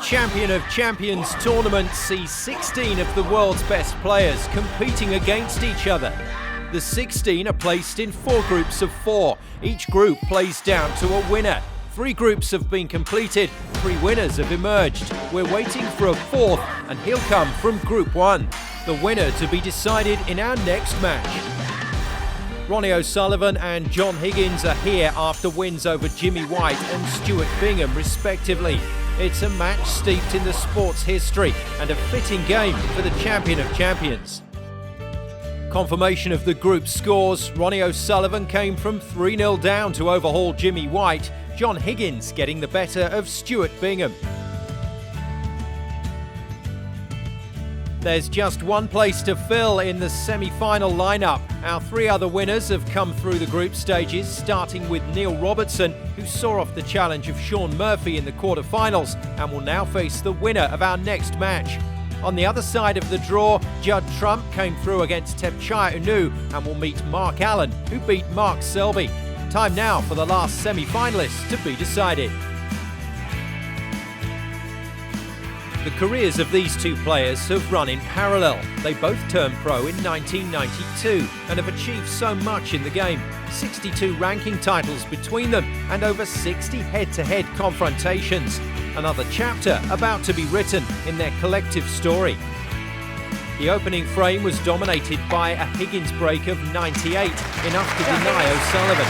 Champion of Champions tournament sees 16 of the world's best players competing against each other. The 16 are placed in 4 groups of 4. Each group plays down to a winner. 3 groups have been completed, 3 winners have emerged. We're waiting for a 4th, and he'll come from Group 1. The winner to be decided in our next match. Ronnie O'Sullivan and John Higgins are here after wins over Jimmy White and Stuart Bingham respectively. It's a match steeped in the sport's history and a fitting game for the Champion of Champions. Confirmation of the group scores. Ronnie O'Sullivan came from 3-0 down to overhaul Jimmy White. John Higgins getting the better of Stuart Bingham. There's just one place to fill in the semi-final lineup. Our 3 other winners have come through the group stages, starting with Neil Robertson, who saw off the challenge of Shaun Murphy in the quarter-finals and will now face the winner of our next match. On the other side of the draw, Judd Trump came through against Tepchai Unu and will meet Mark Allen, who beat Mark Selby. Time now for the last semi-finalists to be decided. The careers of these 2 players have run in parallel. They both turned pro in 1992 and have achieved so much in the game. 62 ranking titles between them and over 60 head-to-head confrontations. Another chapter about to be written in their collective story. The opening frame was dominated by a Higgins break of 98, enough to deny O'Sullivan.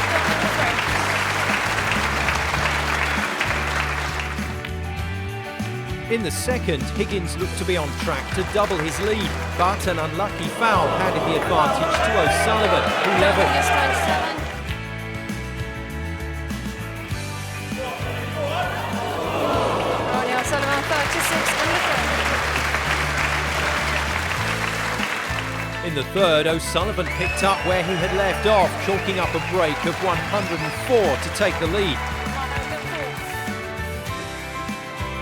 In the second, Higgins looked to be on track to double his lead, but an unlucky foul handed the advantage to O'Sullivan, who levelled. Ronnie O'Sullivan, 36 in the third, O'Sullivan picked up where he had left off, chalking up a break of 104 to take the lead.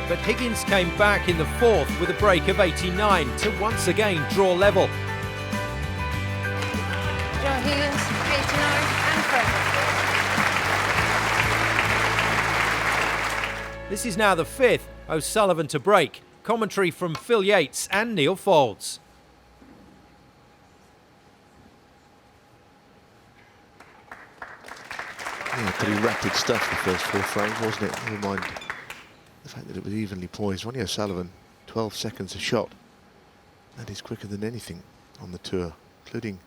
But Higgins came back in the fourth with a break of 89 to once again draw level. John Higgins, 89 and Fred. This is now the 5th, O'Sullivan to break. Commentary from Phil Yates and Neil Folds. Yeah, pretty rapid stuff the first 4 frames, wasn't it? Never mind the fact that it was evenly poised. Ronnie O'Sullivan, 12 seconds a shot. That is quicker than anything on the tour, including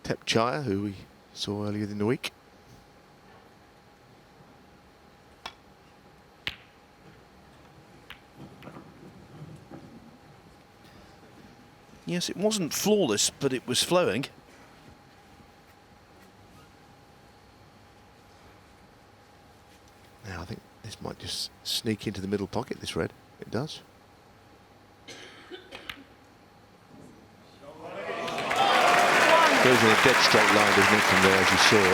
Tepchai, who we saw earlier in the week. Yes, it wasn't flawless, but it was flowing. Now I think this might just sneak into the middle pocket, this red. It does. Goes in a dead straight line, doesn't it, from there, as you saw.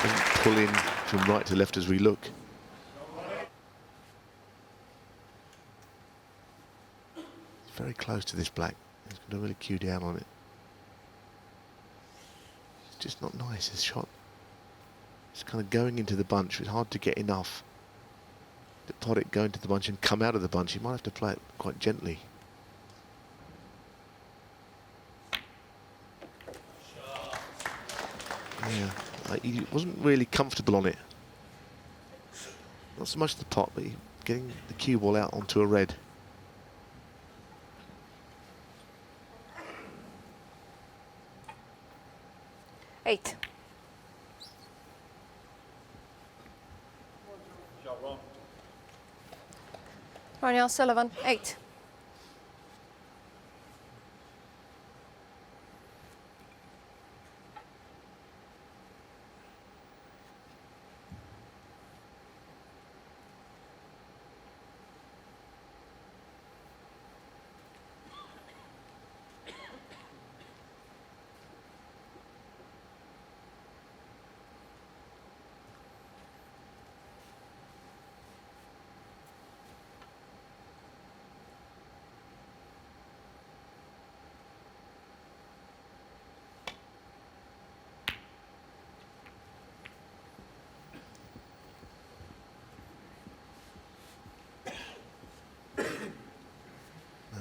Doesn't pull in from right to left as we look. It's very close to this black. He's going to really cue down on it. It's just not nice, this shot. It's kind of going into the bunch. It's hard to get enough to pot it, go into the bunch and come out of the bunch. You might have to play it quite gently. Yeah, he wasn't really comfortable on it. Not so much the pot, but getting the cue ball out onto a red. Eight. Ronnie O'Sullivan, 8.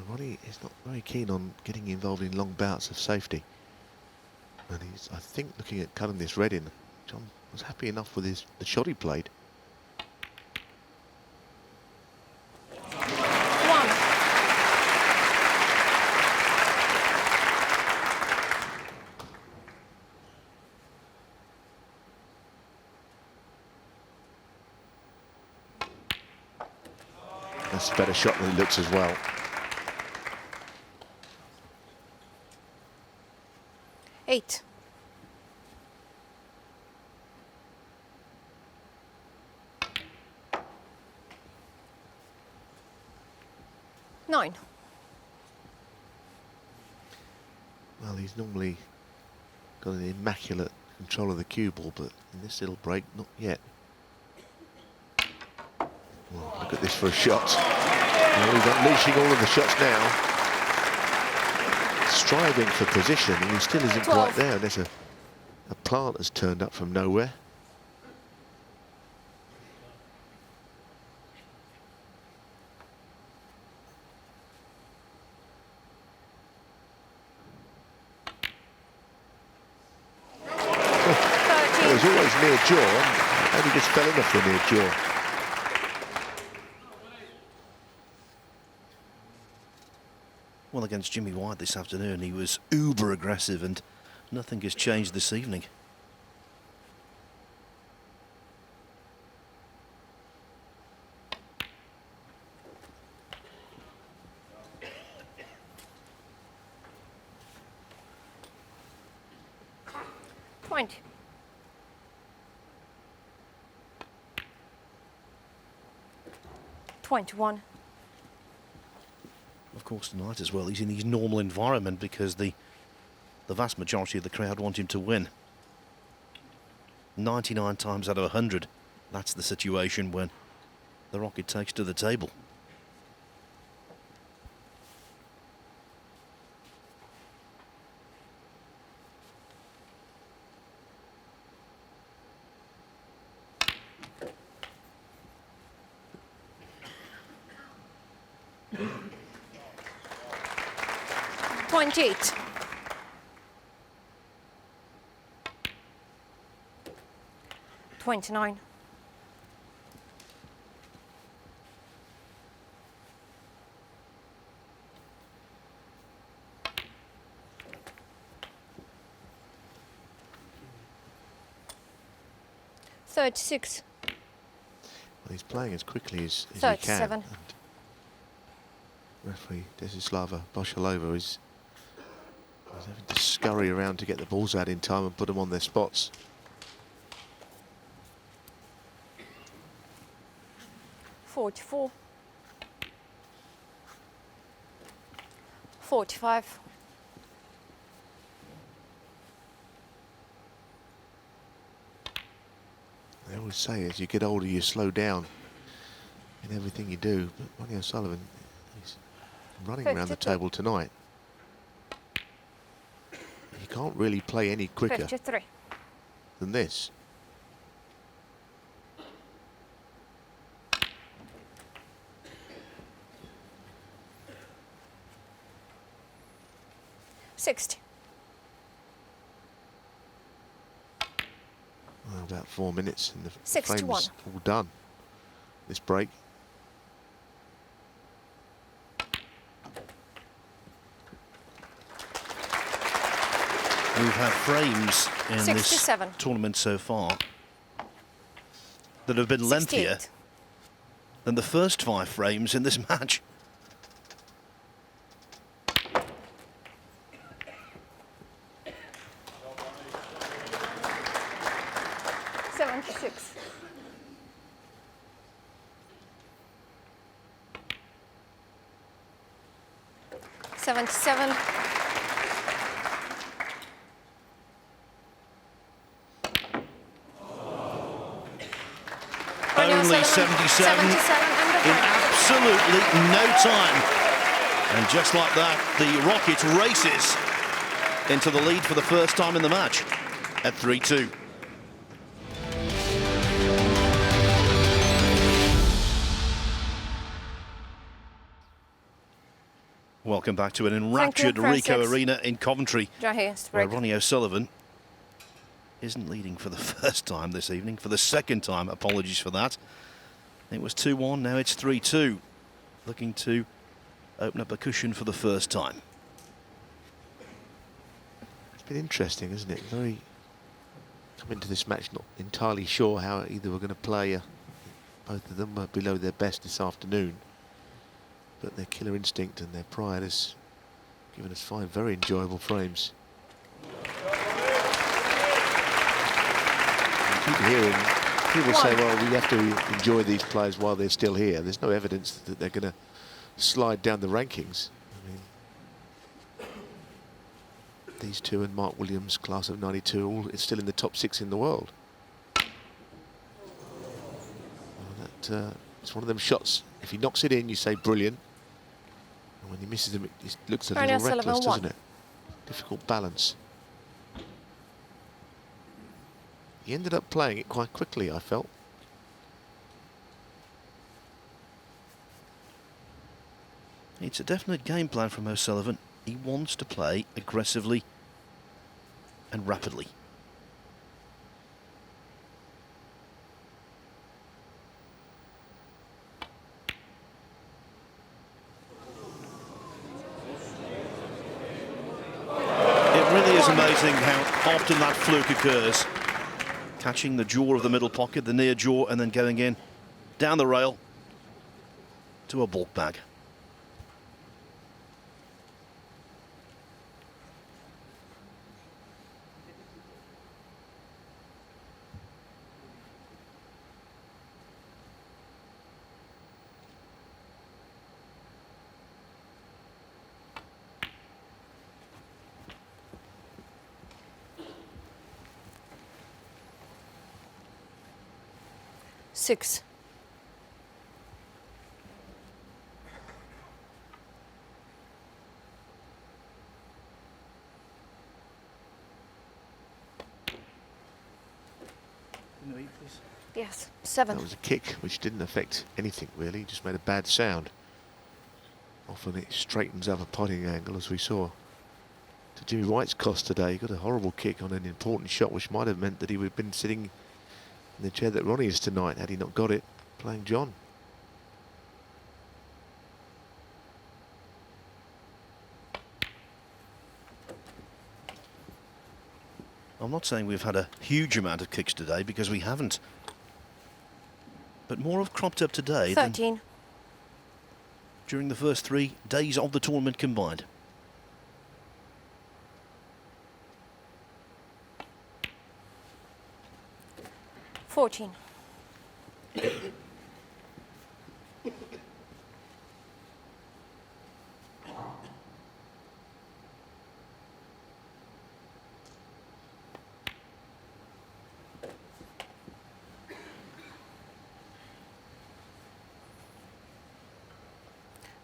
Ronnie is not very keen on getting involved in long bouts of safety. And he's, I think, looking at cutting this red in. John was happy enough with the shot he played. 1. That's a better shot than it looks as well. 8. 9. Well, he's normally got an immaculate control of the cue ball, but in this little break, not yet. Well, look at this for a shot. Well, he's unleashing all of the shots now. Striving for position, and he still isn't 12. quite there. And there's a plant has turned up from nowhere. It was always near jaw, and he just fell in off the near jaw. Well, against Jimmy White this afternoon, he was uber aggressive, and nothing has changed this evening. Point. 21. Of course, tonight as well, he's in his normal environment because the vast majority of the crowd want him to win. 99 times out of 100, that's the situation when the Rocket takes to the table. Point 8. 29. 36. Well, he's playing as quickly as he 37. can. And referee Desislava Boshalova is having to scurry around to get the balls out in time and put them on their spots. 44. 45. They always say as you get older you slow down in everything you do, but Ronnie O'Sullivan is running around the 52. table tonight. You can't really play any quicker 53. than this. Well, about 4 minutes and the 61. frame's all done. This break. We've had frames in 67. this tournament so far that have been lengthier 68. than the first 5 frames in this match. Seven. Only 77 in absolutely no time. And just like that, the Rocket races into the lead for the first time in the match at 3-2. Welcome back to an enraptured Ricoh Arena in Coventry, John Higgins, where Ronnie O'Sullivan isn't leading for the first time this evening, for the second time. Apologies for that. It was 2-1, now it's 3-2. Looking to open up a cushion for the first time. It's been interesting, isn't it? Very come into this match not entirely sure how either were going to play. Both of them were below their best this afternoon, but their killer instinct and their pride has given us 5 very enjoyable frames. You keep hearing people say, well, we have to enjoy these players while they're still here. There's no evidence that they're going to slide down the rankings. I mean, these two and Mark Williams, class of '92, all it's still in the top 6 in the world. Well, it's one of them shots. If he knocks it in, you say brilliant. And when he misses them, it looks a Ronnie little O'Sullivan reckless, doesn't won. it? Difficult balance. He ended up playing it quite quickly, I felt. It's a definite game plan from O'Sullivan. He wants to play aggressively and rapidly. It really is amazing how often that fluke occurs. Catching the jaw of the middle pocket, the near jaw, and then going in down the rail to a bulk bag. Six. Yes, 7. That was a kick which didn't affect anything really, just made a bad sound. Often it straightens up a potting angle, as we saw to Jimmy White's cost today. He got a horrible kick on an important shot which might have meant that he would have been sitting in the chair that Ronnie is tonight had he not got it, playing John. I'm not saying we've had a huge amount of kicks today, because we haven't. But more have cropped up today 13. than during the first 3 days of the tournament combined. $14.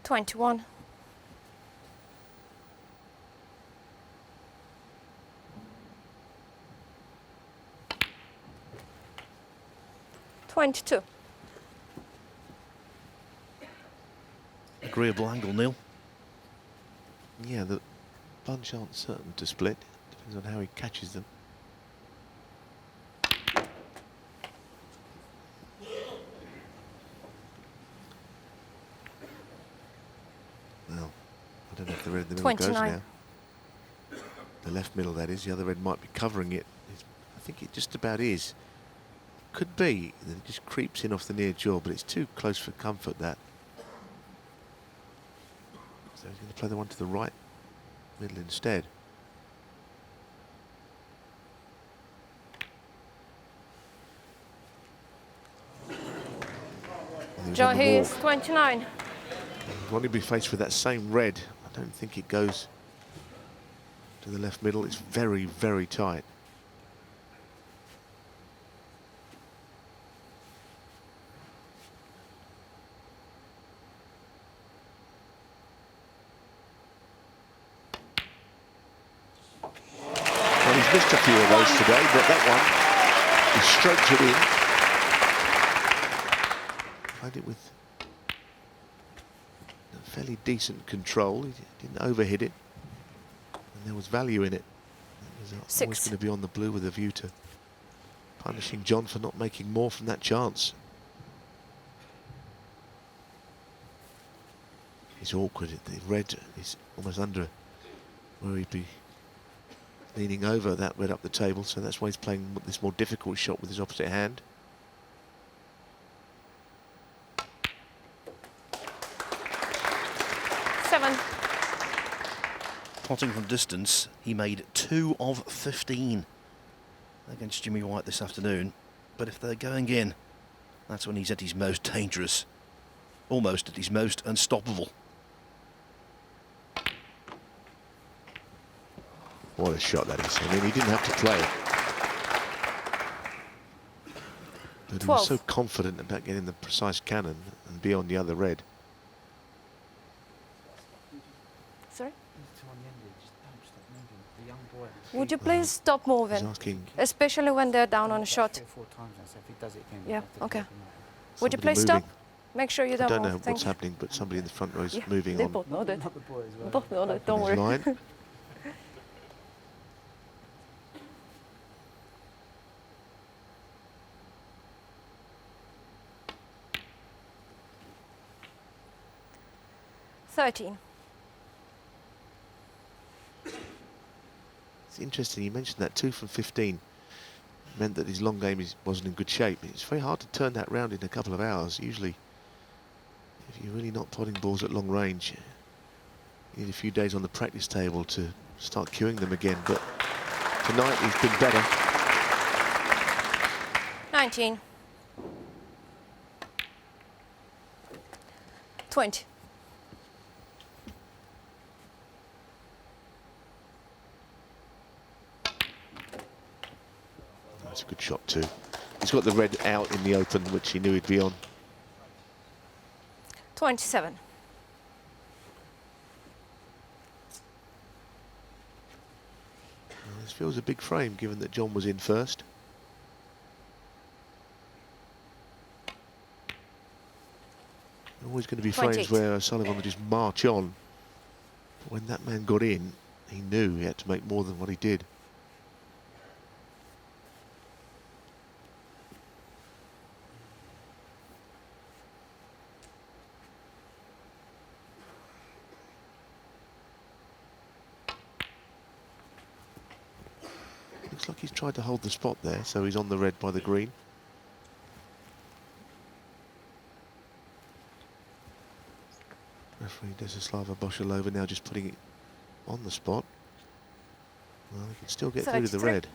$21. $22. Agreeable angle, Neil. Yeah, the bunch aren't certain to split. Depends on how he catches them. Well, I don't know if the red in the middle goes 29. now. The left middle, that is. The other red might be covering it. I think it just about is. Could be that it just creeps in off the near jaw, but it's too close for comfort, that. So he's going to play the one to the right middle instead. John Higgins, 29. He'll only be faced with that same red. I don't think it goes to the left middle. It's very, very tight. Well, he's missed a few of those today, but that one, he stroked it in. Played it with fairly decent control. He didn't overhit it, and there was value in it. It was always 6. going to be on the blue with a view to punishing John for not making more from that chance. It's awkward. The red is almost under where he'd be leaning over that red up the table, so that's why he's playing this more difficult shot with his opposite hand. Potting from distance, he made 2 of 15 against Jimmy White this afternoon. But if they're going in, that's when he's at his most dangerous, almost at his most unstoppable. What a shot that is. I mean, he didn't have to play it. But he was so confident about getting the precise cannon and be on the other red. Sorry? Would you please stop moving? He's asking Especially when they're down on a shot. Yeah, okay. Would you please stop? Make sure you I don't don't move. know Thank what's you. happening, but somebody in the front row is Yeah, moving they on both nodded. Not the boy as well. Both nodded, don't on his worry. line. It's interesting, you mentioned that 2 from 15 meant that his long game wasn't in good shape. It's very hard to turn that round in a couple of hours. Usually, if you're really not potting balls at long range, you need a few days on the practice table to start cueing them again. But tonight he's been better. 19. 20. That's a good shot too. He's got the red out in the open, which he knew he'd be on. 27. Well, this feels a big frame, given that John was in first. Always going to be frames 28. where O'Sullivan would just march on. But when that man got in, he knew he had to make more than what he did. Looks like he's tried to hold the spot there, so he's on the red by the green. Referee Desislava Boshalova now just putting it on the spot. Well, he can still get through to the 33. red.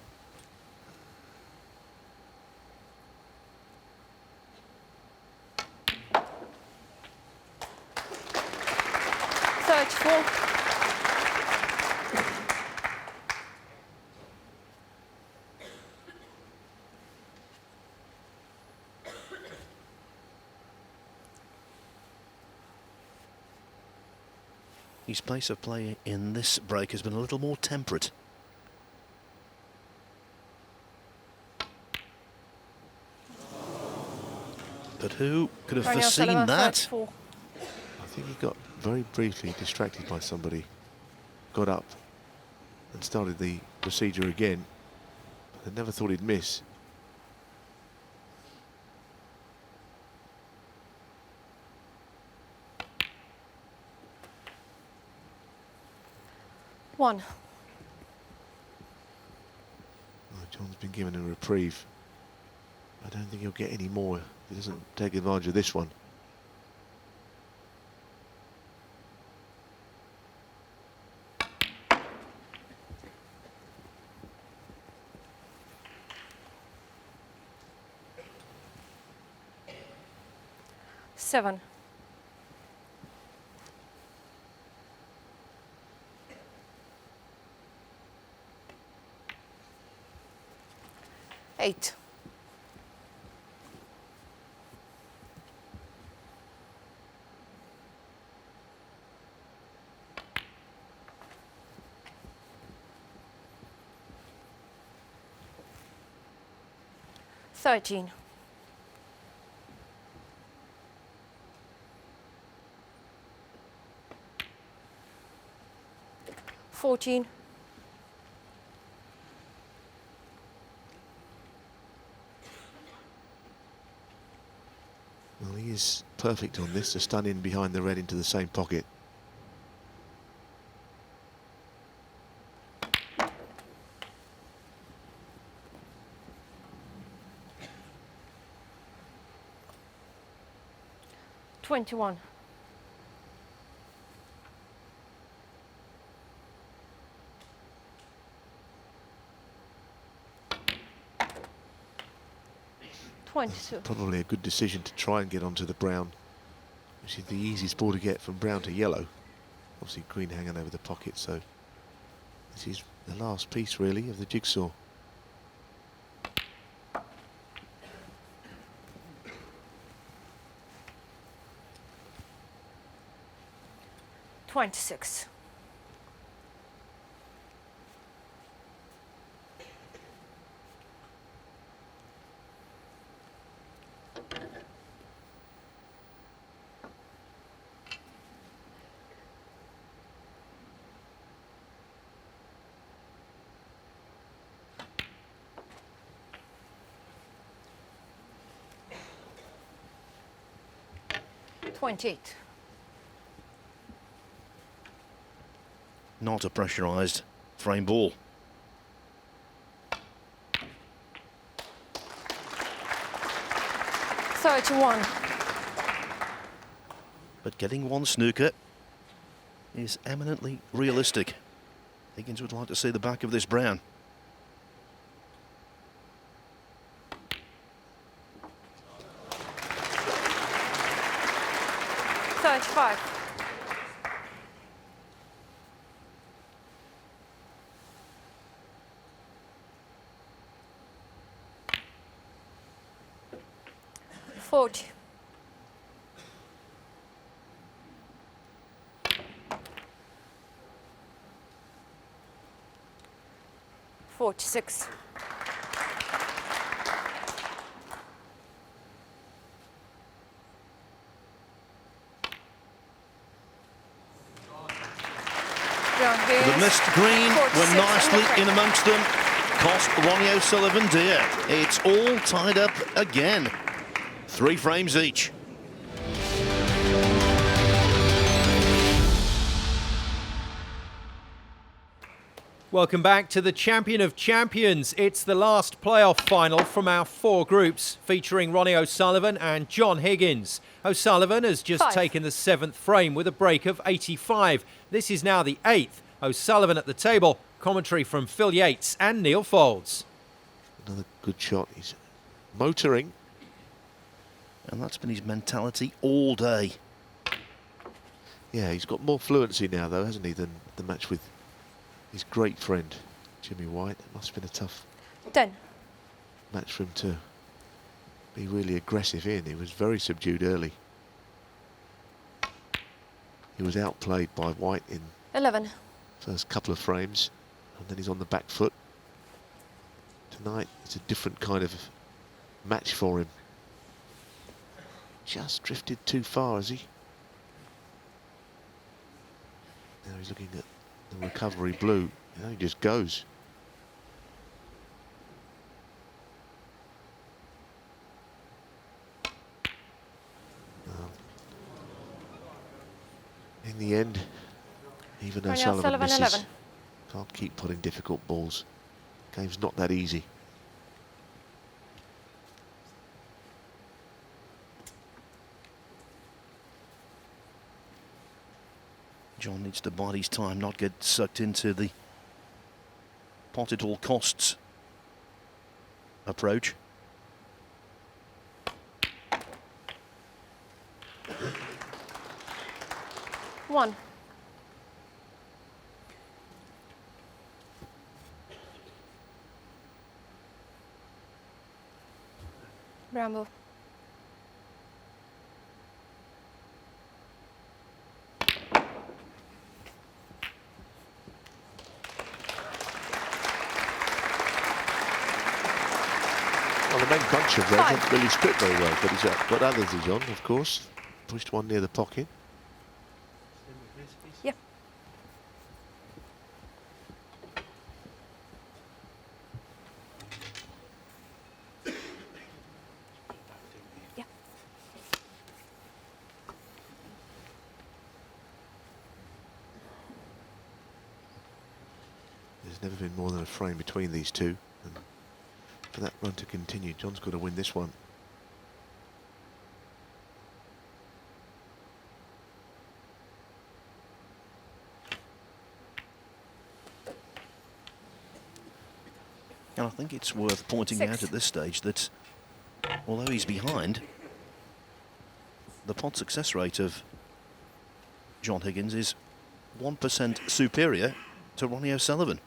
His pace of play in this break has been a little more temperate. But who could have Ronnie foreseen O'Sullivan, that? 34. I think he got very briefly distracted by somebody. Got up and started the procedure again. But I never thought he'd miss. One. Oh, John's been given a reprieve. I don't think he'll get any more if he doesn't take advantage of this one. Seven. Eight. Thirteen. 14. Well, he is perfect on this, to stun in behind the red into the same pocket. $21. Probably a good decision to try and get onto the brown, which is the easiest ball to get from brown to yellow. Obviously green hanging over the pocket, so this is the last piece really of the jigsaw. $26. $28. Not a pressurised frame ball. $31. But getting one snooker is eminently realistic. Higgins would like to see the back of this brown. $35. $40. $46. John Higgins. The missed green 46 were nicely in in amongst them. Cost Ronnie O'Sullivan dear. It's all tied up again. 3 frames each. Welcome back to the Champion of Champions. It's the last playoff final from our 4 groups, featuring Ronnie O'Sullivan and John Higgins. O'Sullivan has just 5. taken the 7th frame with a break of 85. This is now the 8th. O'Sullivan at the table. Commentary from Phil Yates and Neil Folds. Another good shot. He's motoring. And that's been his mentality all day. Yeah, he's got more fluency now, though, hasn't he, than the match with his great friend, Jimmy White. It must have been a tough 10. match for him to be really aggressive in. He was very subdued early. He was outplayed by White in 11. first couple of frames, and then he's on the back foot. Tonight, it's a different kind of match for him. Just drifted too far, has he? Now he's looking at the recovery blue. He just goes. In the end, even though O'Sullivan misses, 11. can't keep putting difficult balls. Game's not that easy. John needs to bide his time, not get sucked into the pot at all costs approach. $1. Bramble. Well, the main bunch of red 5. didn't really split very well, but he's got others he's on, of course. Pushed one near the pocket. Yeah. There's never been more than a frame between these two. And for that run to continue, John's got to win this one. And I think it's worth pointing out at this stage that although he's behind, the pot success rate of John Higgins is 1% superior to Ronnie O'Sullivan.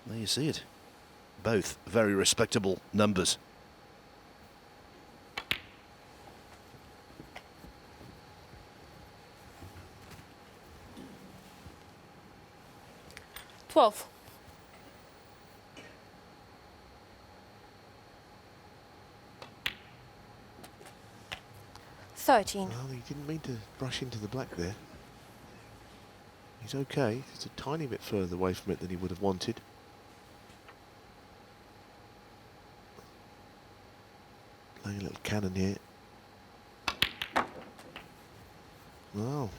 There you see it. Both very respectable numbers. Twelve. Well, he didn't mean to brush into the black there. He's okay. It's a tiny bit further away from it than he would have wanted. Playing a little cannon here. Wow.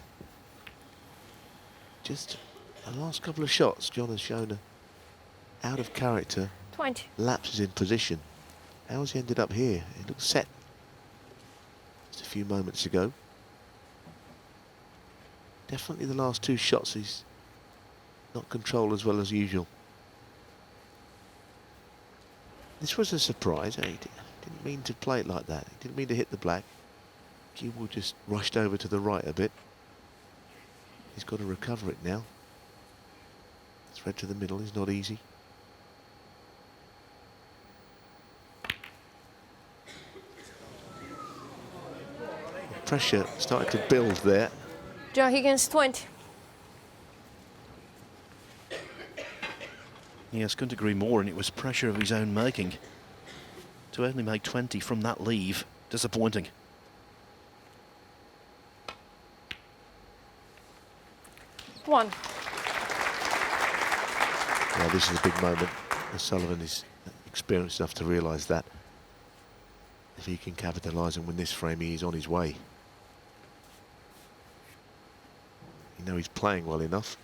Just the last couple of shots, John has shown a out of character. 20. Lapses in position. How has he ended up here? He looks set just a few moments ago. Definitely the last two shots he's not controlled as well as usual. This was a surprise. He didn't mean to play it like that. He didn't mean to hit the black. Cue ball just rushed over to the right a bit. He's got to recover it now. Thread to the middle is not easy. The pressure started to build there. John Higgins, 20. Yes, couldn't agree more, and it was pressure of his own making. To only make 20 from that leave, disappointing. One. Well, this is a big moment. O'Sullivan is experienced enough to realise that if he can capitalise and win this frame, he is on his way. You know he's playing well enough.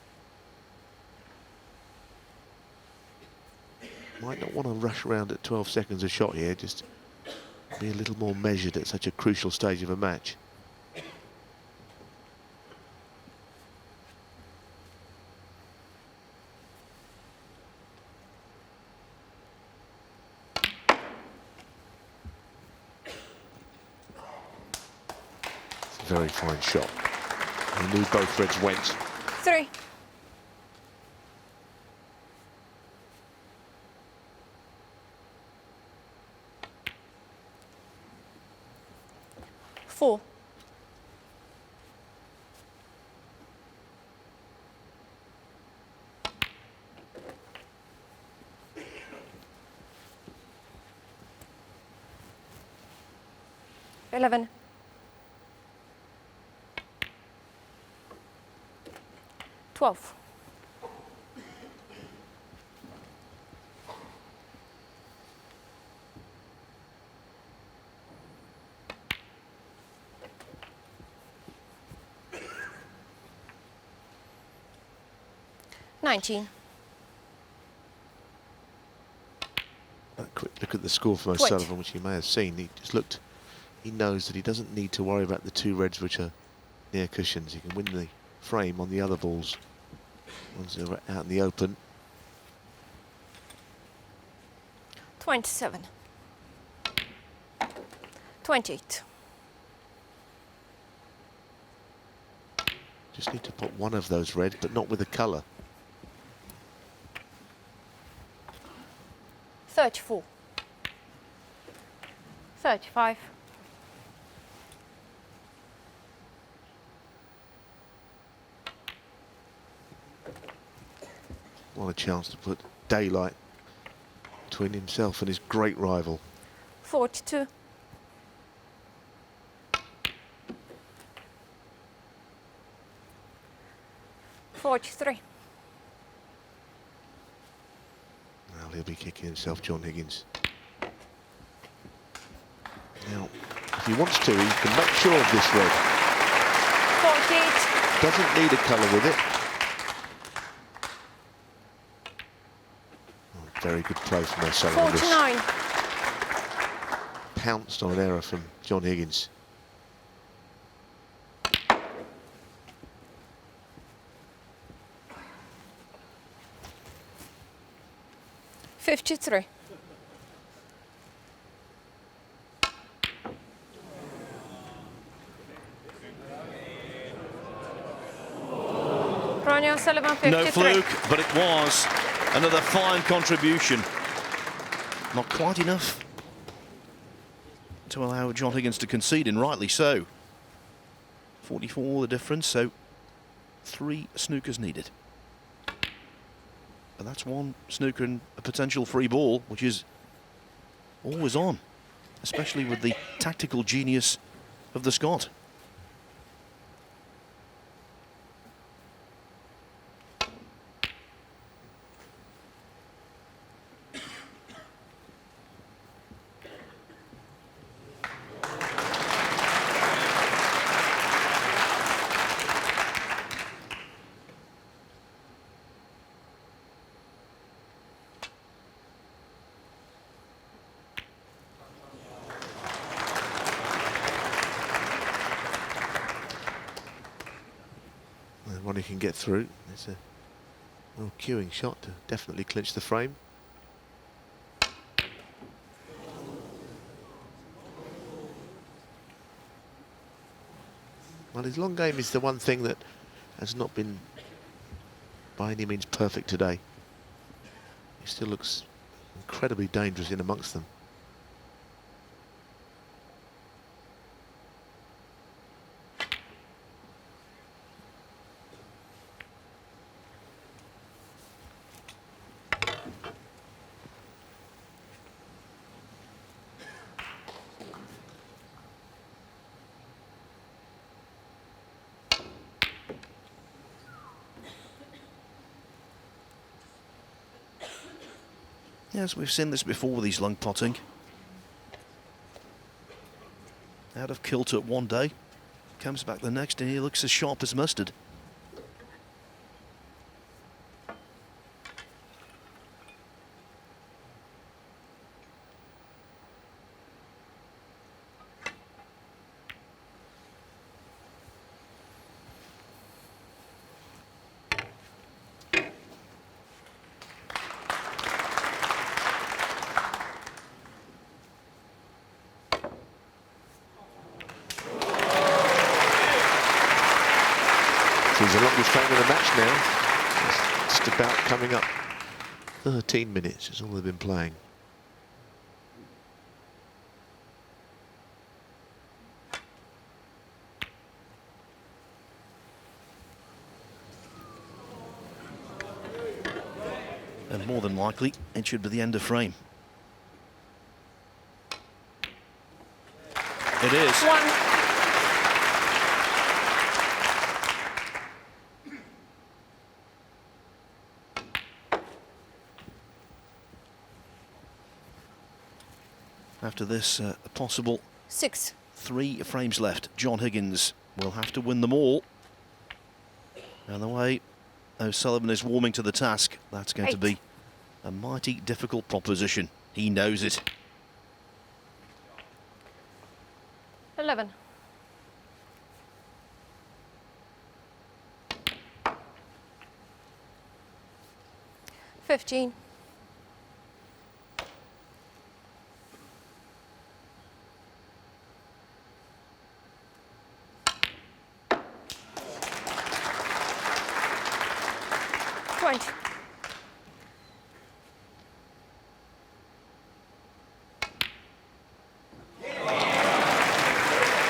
Might not want to rush around at 12 seconds a shot here, just be a little more measured at such a crucial stage of a match. Very fine shot. He knew both reds went. 3. Four. Eleven. 12. $19. A quick look at the score from O'Sullivan, which you may have seen. He just looked, he knows that he doesn't need to worry about the two reds which are near cushions. He can win the frame on the other balls. Ones that are out in the open. 27. 28. Just need to put one of those red, but not with the colour. 34. 35. What a chance to put daylight between himself and his great rival. 42. 43. Well, he'll be kicking himself, John Higgins. Now, if he wants to, he can make sure of this red. 4. 48. Doesn't need a colour with it. Oh, very good play from O'Sullivan. 49. Pounced on an error from John Higgins. $53. Ronnie O'Sullivan, 53. No fluke, but it was another fine contribution. Not quite enough to allow John Higgins to concede, and rightly so. 44 the difference, so 3 snookers needed. But that's one snooker and a potential free ball, which is always on, especially with the tactical genius of the Scot. Ronnie can get through. It's a well cueing shot to definitely clinch the frame. Well, his long game is the one thing that has not been by any means perfect today. He still looks incredibly dangerous in amongst them. Yes, we've seen this before with these lung potting. Out of kilter one day, comes back the next and he looks as sharp as mustard. He's the longest frame of the match now. It's just about coming up. 13 minutes is all they've been playing. And more than likely, it should be the end of frame. It is. One. After this, a possible 6. 3 frames left. John Higgins will have to win them all. And the way O'Sullivan is warming to the task, that's going to 8. be a mighty difficult proposition. He knows it. 11. $15. 20.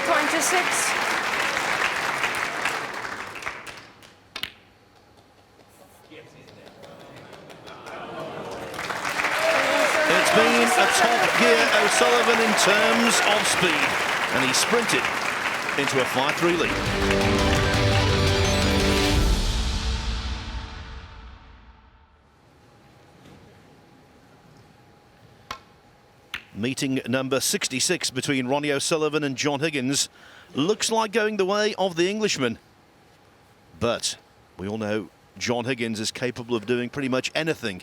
26. It's been a top gear O'Sullivan in terms of speed, and he sprinted into a 5-3 lead. Meeting number 66 between Ronnie O'Sullivan and John Higgins looks like going the way of the Englishman. But we all know John Higgins is capable of doing pretty much anything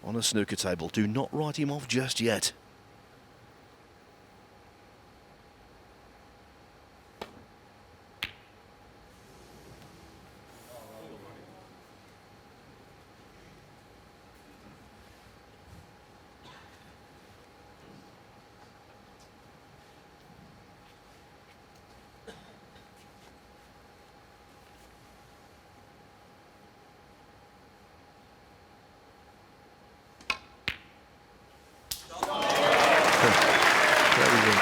on a snooker table. Do not write him off just yet.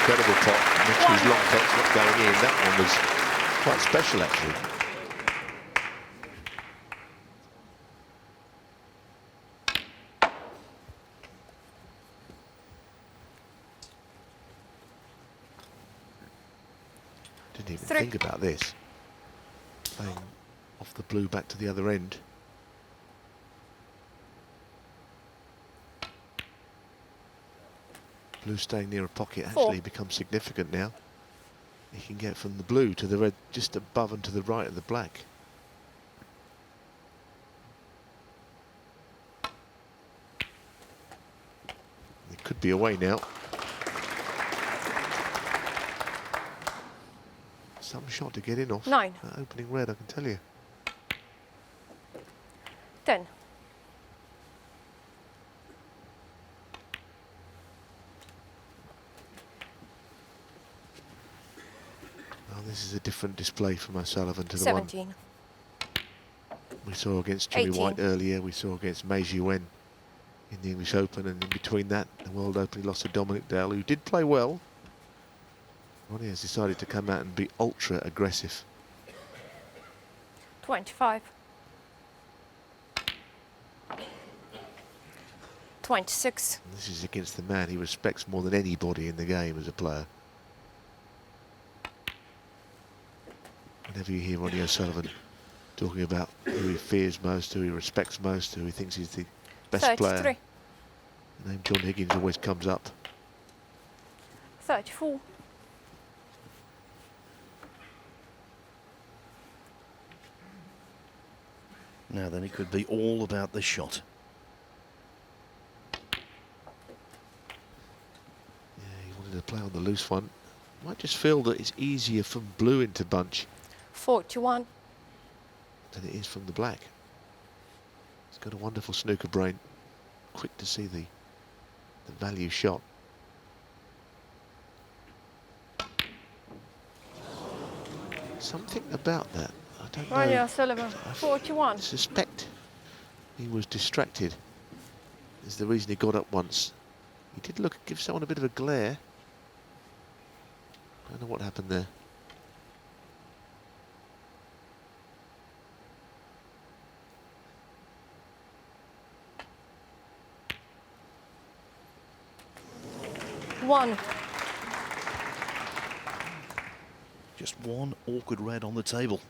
Incredible pot. Next to his long pot's not going in. That one was quite special, actually. Didn't even think about this. Playing off the blue back to the other end. Blue staying near a pocket actually becomes significant now. He can get from the blue to the red, just above and to the right of the black. It could be away now. Some shot to get in off. 9. That opening red, I can tell you. 10. This is a different display from O'Sullivan to the 17. one we saw against Jimmy 18. White earlier. We saw against Mei Jiwen in the English Open, and in between that, the World Open, he lost to Dominic Dale, who did play well. Ronnie has decided to come out and be ultra aggressive. 25. 26. And this is against the man he respects more than anybody in the game as a player. Whenever you hear Ronnie O'Sullivan talking about who he fears most, who he respects most, who he thinks is the best 33. player, the name John Higgins always comes up. 34. Now then, it could be all about the shot. Yeah, he wanted to play on the loose one. Might just feel that it's easier from blue into bunch 41. than it is from the black. He's got a wonderful snooker brain. Quick to see the value shot. Something about that. I don't know. Ronnie O'Sullivan, 41. I suspect he was distracted. Is the reason he got up once. He did give someone a bit of a glare. I don't know what happened there. One. Just one awkward red on the table.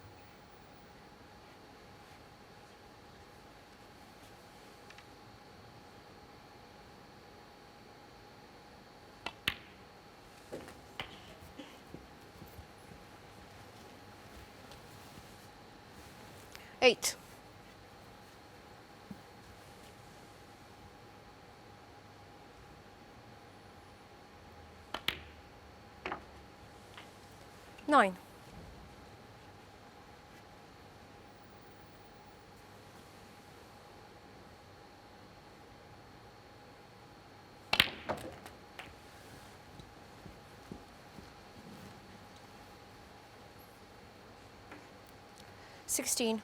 Eight. Nine. Sixteen.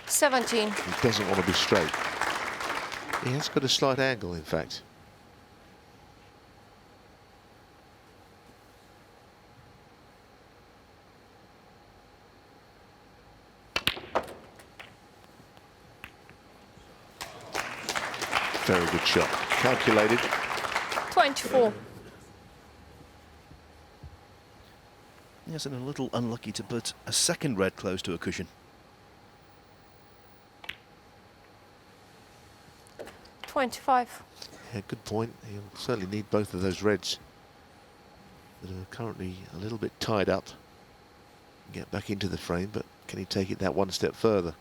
Seventeen. He doesn't want to be straight. He has got a slight angle, in fact. Very good shot. Calculated. 24. Yes, and a little unlucky to put a second red close to a cushion. 25. Yeah, good point. He'll certainly need both of those reds that are currently a little bit tied up. Get back into the frame, but can he take it that one step further?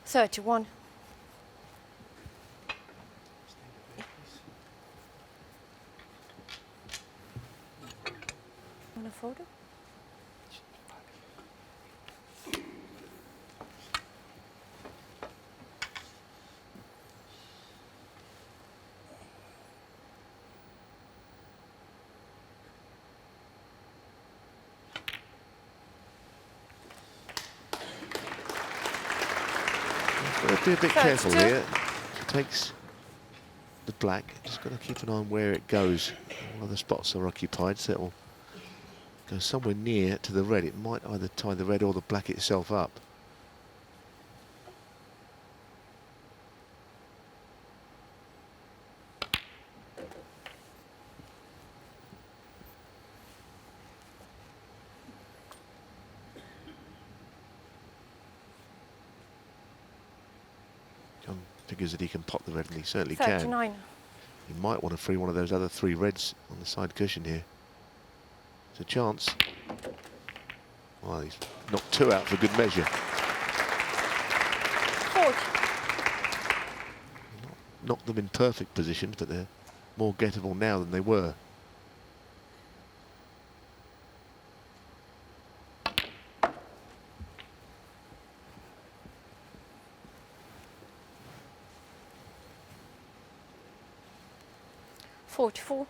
$31. Want a photo? Got to be a bit careful here. If he takes the black, just got to keep an eye on where it goes. All other spots are occupied, so it'll go somewhere near to the red. It might either tie the red or the black itself up. John figures that he can pop the red, and he certainly 39. can. He might want to free one of those other three reds on the side cushion here. It's a chance. Well, he's knocked two out for good measure. 40. Knocked them in perfect positions, but they're more gettable now than they were. $44.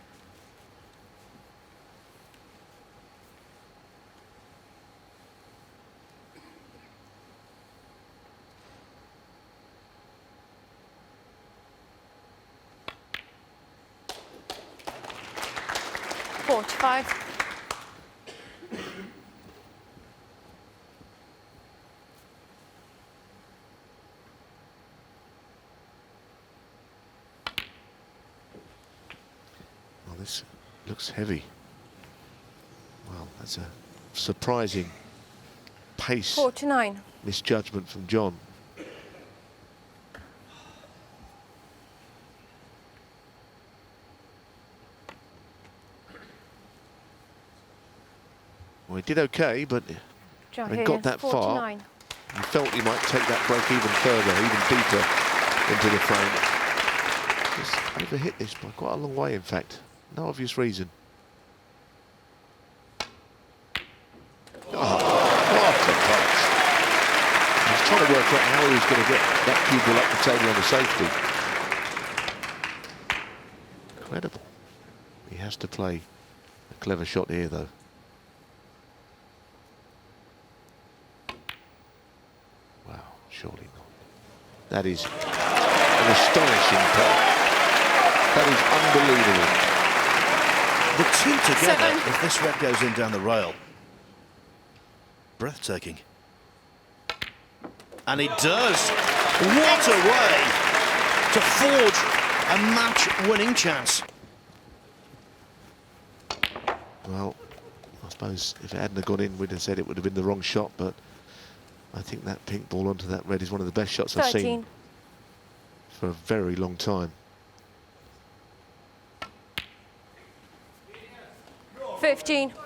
$45. Well, this looks heavy. Well, that's a surprising pace 49. misjudgment from John. Well, he did okay, but John having Higgins, got that far, 49. he felt he might take that break even further, even deeper into the frame. Just overhit this by quite a long way, in fact. No obvious reason. Oh, what a touch. He was trying to work out how he was going to get that cue ball up the table on the safety. Incredible. He has to play a clever shot here, though. Wow, surely not. That is an astonishing putt. That is unbelievable. The two together, 7. if this red goes in down the rail, breathtaking. And it does. What a way to forge a match-winning chance. Well, I suppose if it hadn't gone in, we'd have said it would have been the wrong shot, but I think that pink ball onto that red is one of the best shots 13. I've seen for a very long time. 15. And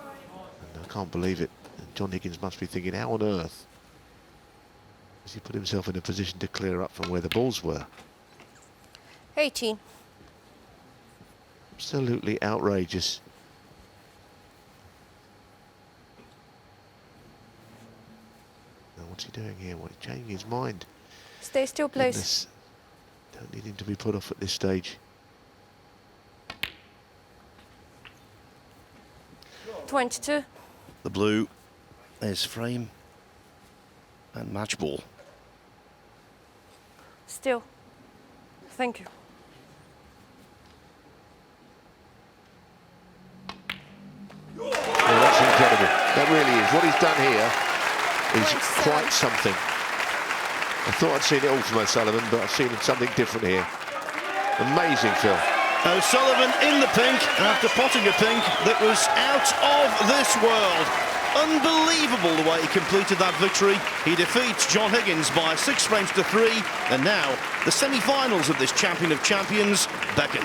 I can't believe it. And John Higgins must be thinking, how on earth has he put himself in a position to clear up from where the balls were? 18. Absolutely outrageous. Now, what's he doing here? What, he's changing his mind? Stay still, please. Goodness. Don't need him to be put off at this stage. 22. The blue is frame and match ball. Still. Thank you. That really is. What he's done here is quite something. I thought I'd seen it all from O'Sullivan, but I've seen something different here. Amazing, Phil. O'Sullivan in the pink after potting a pink that was out of this world. Unbelievable the way he completed that victory. He defeats John Higgins by 6 frames to 3, and now the semi-finals of this Champion of Champions beckon.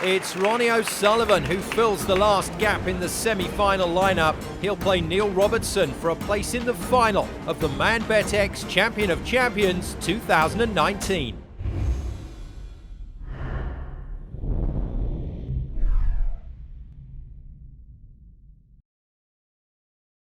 It's Ronnie O'Sullivan who fills the last gap in the semi-final lineup. He'll play Neil Robertson for a place in the final of the ManBet X Champion of Champions 2019.